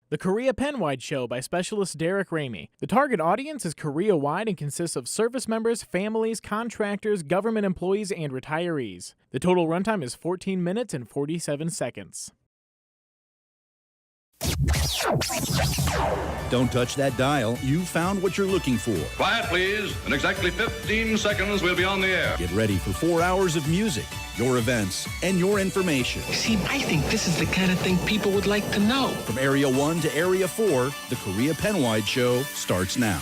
The Korea Penn-wide show by specialist Derek Ramey. The target audience is Korea-wide and consists of service members, families, contractors, government employees, and retirees. The total runtime is 14 minutes and 47 seconds. Don't touch that dial. You've found what you're looking for. Quiet, please. In exactly 15 seconds, we'll be on the air. Get ready for 4 hours of music, your events, and your information. See, I think this is the kind of thing people would like to know. From Area 1 to Area 4, the Korea Penn-wide show starts now.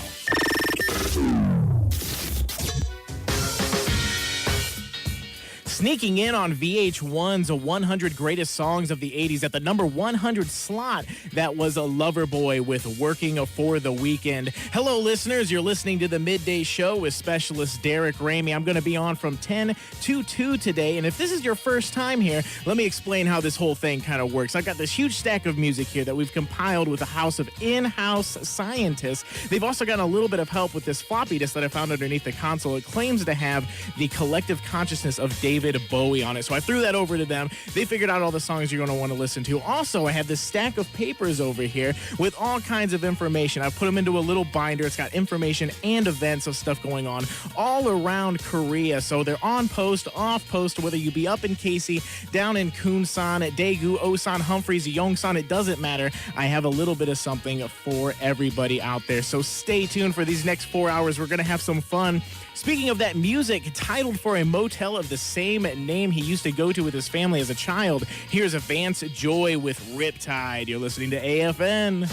Sneaking in on VH1's 100 Greatest Songs of the 80s at the number 100 slot, that was a Loverboy with Working for the Weekend. Hello, listeners. You're listening to the Midday Show with specialist Derek Ramey. I'm going to be on from 10 to 2 today, and if this is your first time here, let me explain how this whole thing kind of works. I've got this huge stack of music here that we've compiled with a house of in-house scientists. They've also got a little bit of help with this floppy disk that I found underneath the console. It claims to have the collective consciousness of David Bowie on it. So I threw that over to them. They figured out all the songs you're going to want to listen to. Also, I have this stack of papers over here with all kinds of information. I've put them into a little binder. It's got information and events of stuff going on all around Korea. So they're on post, off post, whether you be up in Casey, down in Kunsan, at Daegu, Osan, Humphreys, Yongsan, it doesn't matter. I have a little bit of something for everybody out there. So stay tuned for these next 4 hours. We're going to have some fun. Speaking of that music, titled for a motel of the same name he used to go to with his family as a child, here's Vance Joy with Riptide. You're listening to AFN.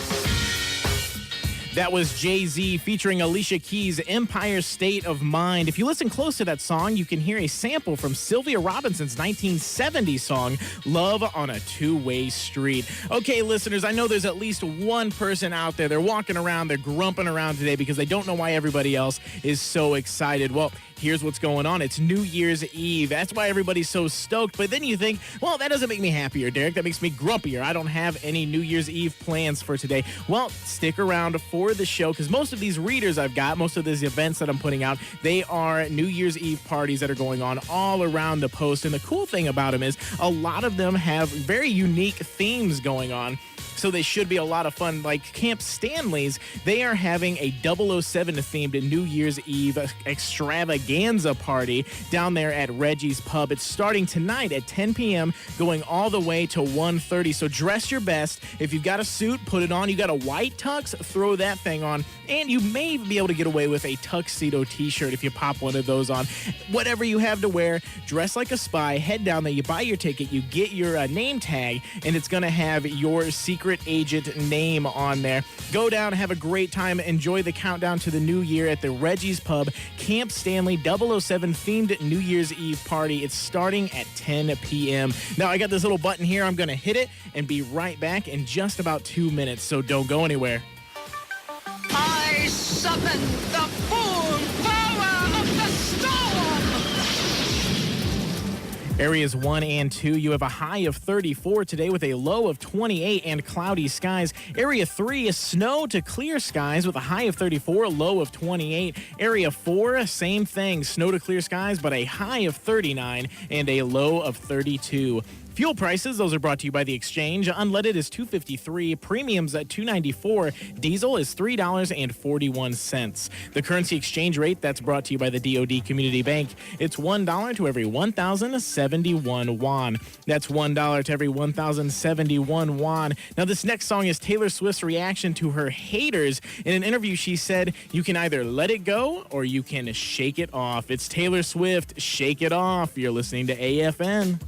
That was Jay-Z featuring Alicia Keys' Empire State of Mind. If you listen close to that song, you can hear a sample from Sylvia Robinson's 1970 song, Love on a Two-Way Street. Okay, listeners, I know there's at least one person out there. They're walking around, they're grumping around today because they don't know why everybody else is so excited. Well, here's what's going on. It's New Year's Eve. That's why everybody's so stoked. But then you think, well, that doesn't make me happier, Derek. That makes me grumpier. I don't have any New Year's Eve plans for today. Well, stick around for the show, because most of these readers I've got, most of these events that I'm putting out, they are New Year's Eve parties that are going on all around the post. And the cool thing about them is a lot of them have very unique themes going on. So they should be a lot of fun. Like Camp Stanley's, they are having a 007-themed New Year's Eve extravaganza party down there at Reggie's Pub. It's starting tonight at 10 p.m., going all the way to 1:30. So dress your best. If you've got a suit, put it on. You got a white tux, throw that thing on. And you may be able to get away with a tuxedo t-shirt if you pop one of those on. Whatever you have to wear, dress like a spy, head down there, you buy your ticket, you get your name tag, and it's going to have your secret agent name on there. Go down, have a great time, enjoy the countdown to the new year at the Reggie's Pub Camp Stanley 007 themed New Year's Eve party. It's starting at 10 p.m. Now I got this little button here. I'm going to hit it and be right back in just about 2 minutes, so don't go anywhere. I summon the full power of the storm! Areas 1 and 2, you have a high of 34 today with a low of 28 and cloudy skies. Area 3 is snow to clear skies with a high of 34, low of 28. Area 4, same thing, snow to clear skies, but a high of 39 and a low of 32. Fuel prices, those are brought to you by the Exchange. Unleaded is $2.53, premiums at $2.94, diesel is $3.41. The currency exchange rate, that's brought to you by the DoD Community Bank. It's $1 to every 1,071 won. That's $1 to every 1,071 won. Now, this next song is Taylor Swift's reaction to her haters. In an interview, she said, "You can either let it go or you can shake it off." It's Taylor Swift, Shake It Off. You're listening to AFN.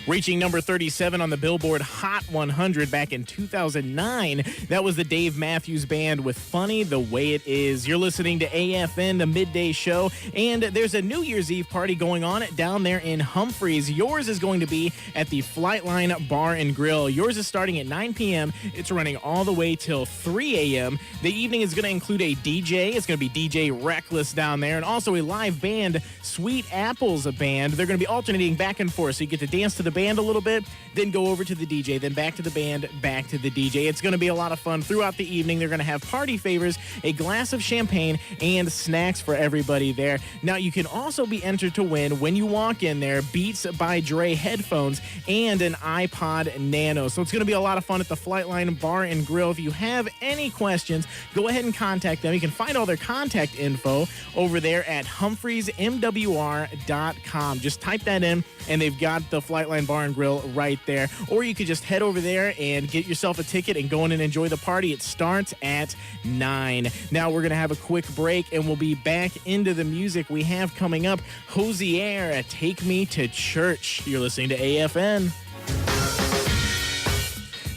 Reaching number 37 on the Billboard Hot 100 back in 2009. That was the Dave Matthews Band with Funny the Way It Is. You're listening to AFN, the midday show, and there's a New Year's Eve party going on down there in Humphreys. Yours is going to be at the Flightline Bar and Grill. Yours is starting at 9 p.m. It's running all the way till 3 a.m. The evening is going to include a DJ. It's going to be DJ Reckless down there, and also a live band, Sweet Apples Band. They're going to be alternating back and forth, so you get to dance to the band a little bit, then go over to the DJ, then back to the band, back to the DJ. It's going to be a lot of fun throughout the evening. They're going to have party favors, a glass of champagne, and snacks for everybody there. Now, you can also be entered to win when you walk in there Beats by Dre headphones and an iPod Nano. So it's going to be a lot of fun at the Flightline Bar and Grill. If you have any questions, go ahead and contact them. You can find all their contact info over there at humphreysmwr.com. Just type that in, and they've got the Flightline Bar and Grill right there. Or you could just head over there and get yourself a ticket and go in and enjoy the party. It starts at 9. Now we're going to have a quick break, and we'll be back into the music we have coming up. Hosier, Take Me to Church. You're listening to AFN.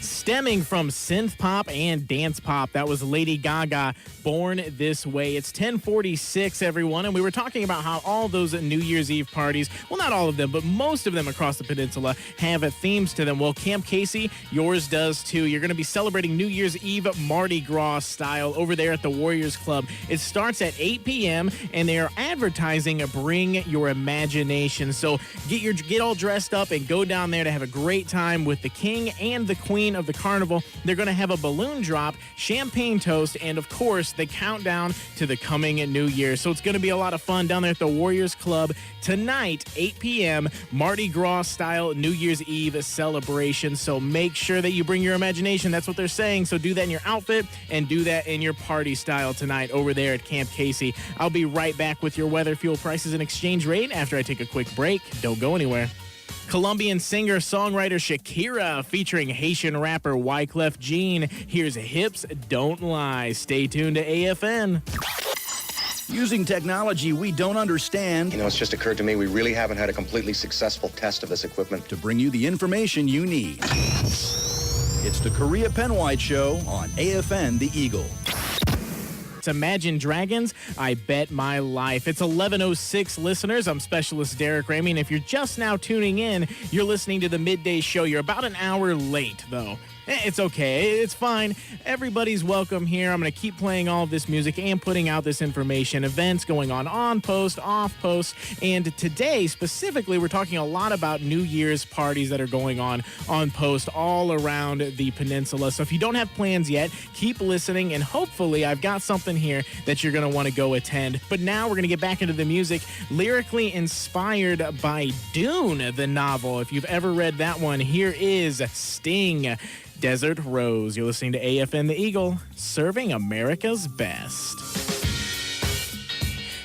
Stemming from synth pop and dance pop, that was Lady Gaga, Born This Way. It's 10:46, everyone, and we were talking about how all those New Year's Eve parties, well, not all of them, but most of them across the peninsula have themes to them. Well, Camp Casey, yours does too. You're going to be celebrating New Year's Eve Mardi Gras style over there at the Warriors Club. It starts at 8 p.m., and they are advertising Bring Your Imagination. So get all dressed up and go down there to have a great time with the king and the queen of the carnival. They're going to have a balloon drop, champagne toast, and of course the countdown to the coming New Year. So it's going to be a lot of fun down there at the Warriors Club tonight, 8 p.m., Mardi Gras style New Year's Eve celebration. So make sure that you bring your imagination. That's what they're saying. So do that in your outfit and do that in your party style tonight over there at Camp Casey. I'll be right back with your weather, fuel prices, and exchange rate after I take a quick break. Don't go anywhere. Colombian singer-songwriter Shakira featuring Haitian rapper Wyclef Jean. Here's Hips Don't Lie. Stay tuned to AFN. Using technology we don't understand. You know, it's just occurred to me we really haven't had a completely successful test of this equipment. To bring you the information you need. It's the Korea Penwide Show on AFN The Eagle. It's Imagine Dragons, I Bet My Life. It's 11:06, listeners. I'm Specialist Derek Ramey, and if you're just now tuning in, you're listening to the Midday Show. You're about an hour late, though. It's okay. It's fine. Everybody's welcome here. I'm going to keep playing all of this music and putting out this information. Events going on post, off post. And today, specifically, we're talking a lot about New Year's parties that are going on post all around the peninsula. So if you don't have plans yet, keep listening. And hopefully, I've got something here that you're going to want to go attend. But now we're going to get back into the music, lyrically inspired by Dune, the novel. If you've ever read that one, here is Sting. Desert Rose. You're listening to AFN The Eagle, serving America's best.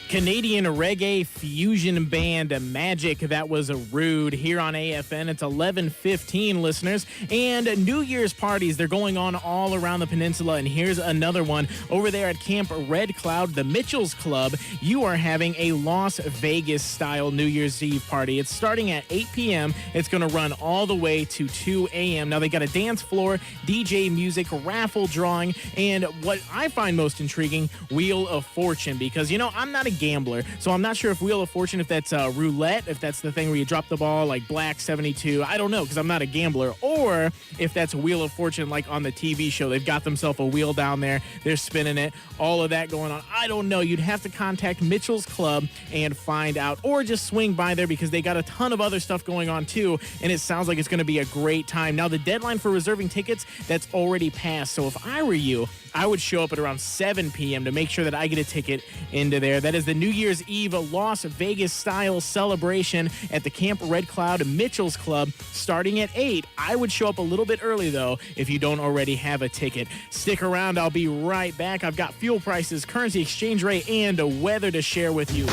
Canadian reggae fusion band Magic, that was Rude, here on AFN. It's 11:15, listeners. And New Year's parties, they're going on all around the peninsula. And here's another one over there at Camp Red Cloud, the Mitchell's Club. You are having a Las Vegas-style New Year's Eve party. It's starting at 8 p.m. It's going to run all the way to 2 a.m. Now, they got a dance floor, DJ music, raffle drawing, and what I find most intriguing, Wheel of Fortune. Because, you know, I'm not a gambler, so I'm not sure if Wheel of Fortune, if that's roulette, if that's the thing where you drop the ball like Black 72, I don't know, because I'm not a gambler, or if that's Wheel of Fortune like on the TV show. They've got themselves a wheel down there, they're spinning it, all of that going on. I don't know. You'd have to contact Mitchell's Club and find out, or just swing by there because they got a ton of other stuff going on too, and it sounds like it's going to be a great time. Now, the deadline for reserving tickets, that's already passed, so if I were you, I would show up at around 7 p.m. to make sure that I get a ticket into there. That is the New Year's Eve Las Vegas-style celebration at the Camp Red Cloud Mitchell's Club starting at 8. I would show up a little bit early, though, if you don't already have a ticket. Stick around. I'll be right back. I've got fuel prices, currency exchange rate, and weather to share with you.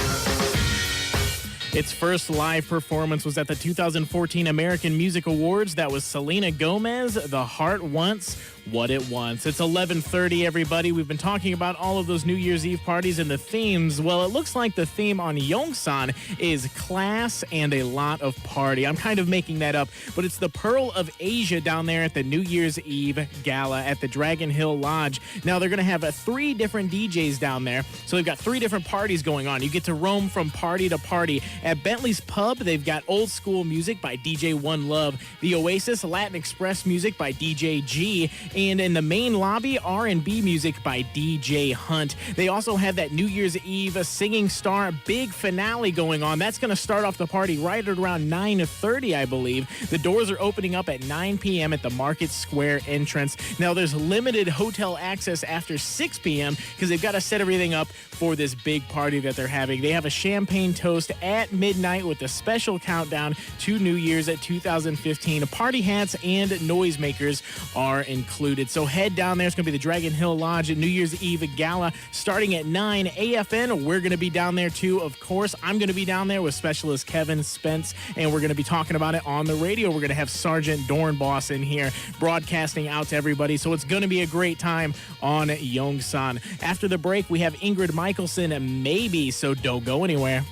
Its first live performance was at the 2014 American Music Awards. That was Selena Gomez, The Heart Wants What It Wants. It's 11:30, everybody. We've been talking about all of those New Year's Eve parties and the themes. Well, it looks like the theme on Yongsan is class and a lot of party. I'm kind of making that up, but it's the Pearl of Asia down there at the New Year's Eve Gala at the Dragon Hill Lodge. Now, they're going to have 3 different DJs down there, so they've got 3 different parties going on. You get to roam from party to party. At Bentley's Pub, they've got old school music by DJ One Love, the Oasis Latin Express music by DJ G, And in the main lobby, R&B music by DJ Hunt. They also have that New Year's Eve Singing Star big finale going on. That's going to start off the party right at around 9:30, I believe. The doors are opening up at 9 p.m. at the Market Square entrance. Now, there's limited hotel access after 6 p.m. because they've got to set everything up for this big party that they're having. They have a champagne toast at midnight with a special countdown to New Year's at 2015. Party hats and noisemakers are included. So head down there. It's going to be the Dragon Hill Lodge New Year's Eve Gala starting at 9 AFN. We're going to be down there too, of course. I'm going to be down there with specialist Kevin Spence, and we're going to be talking about it on the radio. We're going to have Sergeant Dornboss in here broadcasting out to everybody. So it's going to be a great time on Yongsan. After the break, we have Ingrid Michaelson, maybe, so don't go anywhere.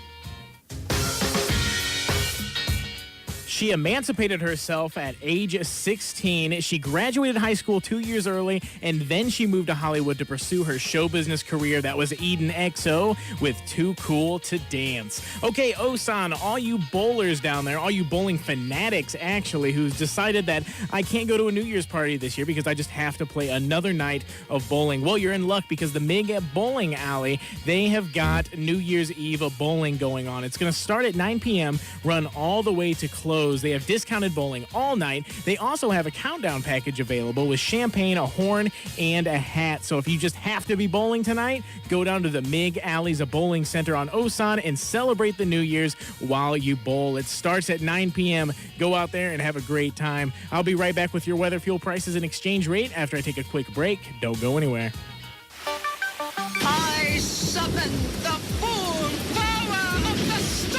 She emancipated herself at age 16. She graduated high school 2 years early, and then she moved to Hollywood to pursue her show business career. That was Eden XO with Too Cool to Dance. Okay, Osan, all you bowlers down there, all you bowling fanatics, actually, who's decided that I can't go to a New Year's party this year because I just have to play another night of bowling. Well, you're in luck because the MIG Bowling Alley, they have got New Year's Eve bowling going on. It's going to start at 9 p.m., run all the way to close. They have discounted bowling all night. They also have a countdown package available with champagne, a horn, and a hat. So if you just have to be bowling tonight, go down to the MIG Alley's a bowling center on Osan and celebrate the New Year's while you bowl. It starts at 9 p.m. Go out there and have a great time. I'll be right back with your weather, fuel prices, and exchange rate after I take a quick break. Don't go anywhere. I summon the full power of the storm!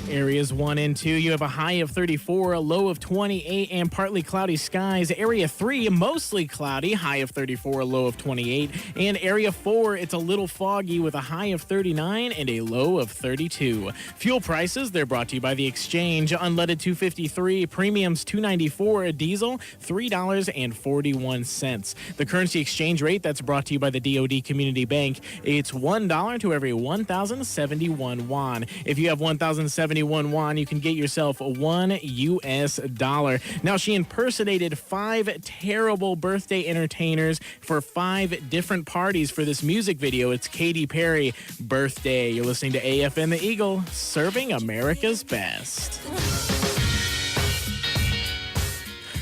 Areas 1 and 2, you have a high of 34, a low of 28, and partly cloudy skies. Area 3, mostly cloudy, high of 34, a low of 28. And Area 4, it's a little foggy with a high of 39 and a low of 32. Fuel prices, they're brought to you by The Exchange. Unleaded $2.53, premiums $2.94, diesel $3.41. The currency exchange rate, that's brought to you by the DoD Community Bank. It's $1 to every 1,071 won. If you have 1,071 won, you can get yourself $1 US. Now, she impersonated 5 terrible birthday entertainers for 5 different parties for this music video. It's Katy Perry Birthday. You're listening to AFN The Eagle, serving America's best.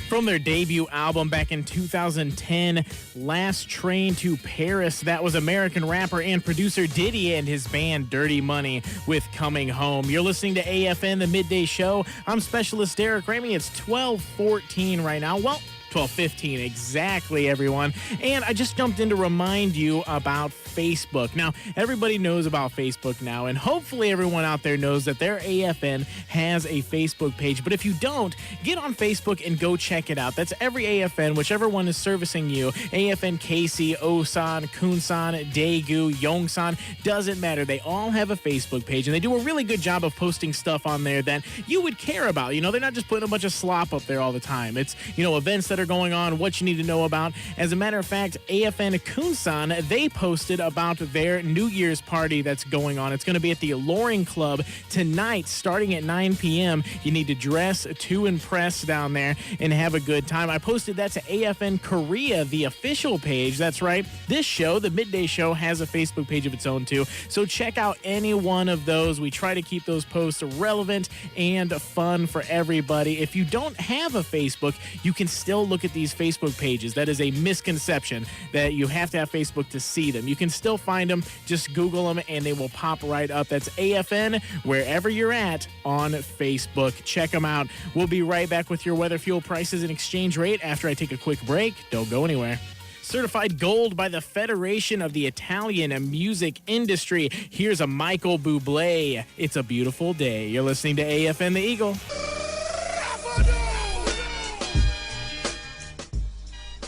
From their debut album back in 2010, Last Train to Paris, that was American rapper and producer Diddy and his band Dirty Money with Coming Home. You're listening to AFN, the Midday Show. I'm Specialist Derek Ramey. It's 12:14 right now. Well, 12:15 exactly, everyone. And I just jumped in to remind you about Facebook. Now, everybody knows about Facebook now, and hopefully everyone out there knows that their AFN has a Facebook page. But if you don't, get on Facebook and go check it out. That's every AFN, whichever one is servicing you. AFN Casey, Osan, Kunsan, Daegu, Yongsan, doesn't matter. They all have a Facebook page, and they do a really good job of posting stuff on there that you would care about. You know, they're not just putting a bunch of slop up there all the time. It's, you know, events that are going on, what you need to know about. As a matter of fact, AFN Kunsan, they posted about their New Year's party that's going on. It's going to be at the Alluring Club tonight, starting at 9 p.m. You need to dress to impress down there and have a good time. I posted that to AFN Korea, the official page. That's right. This show, the Midday Show, has a Facebook page of its own too. So check out any one of those. We try to keep those posts relevant and fun for everybody. If you don't have a Facebook, you can still look at these Facebook pages. That is a misconception that you have to have Facebook to see them. You can still find them. Just Google them and they will pop right up. That's AFN wherever you're at on Facebook. Check them out. We'll be right back with your weather, fuel prices, and exchange rate after I take a quick break. Don't go anywhere. Certified gold by the Federation of the Italian Music Industry. Here's a Michael Bublé. It's a beautiful day. You're listening to AFN The Eagle.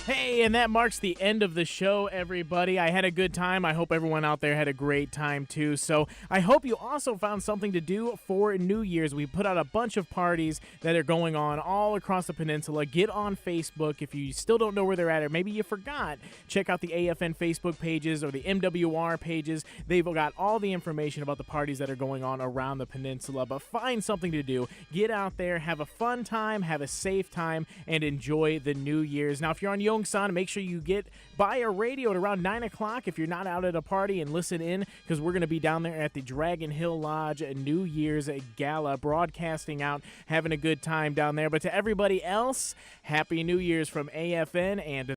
Hey, Hey, and that marks the end of the show, everybody. I had a good time. I hope everyone out there had a great time, too. So I hope you also found something to do for New Year's. We put out a bunch of parties that are going on all across the peninsula. Get on Facebook if you still don't know where they're at, or maybe you forgot. Check out the AFN Facebook pages or the MWR pages. They've got all the information about the parties that are going on around the peninsula. But find something to do. Get out there, have a fun time, have a safe time, and enjoy the New Year's. Now, if you're on Yongsan, make sure you get by a radio at around 9 o'clock if you're not out at a party, and listen in, because we're going to be down there at the Dragon Hill Lodge New Year's Gala, broadcasting out, having a good time down there. But to everybody else, Happy New Year's from AFN and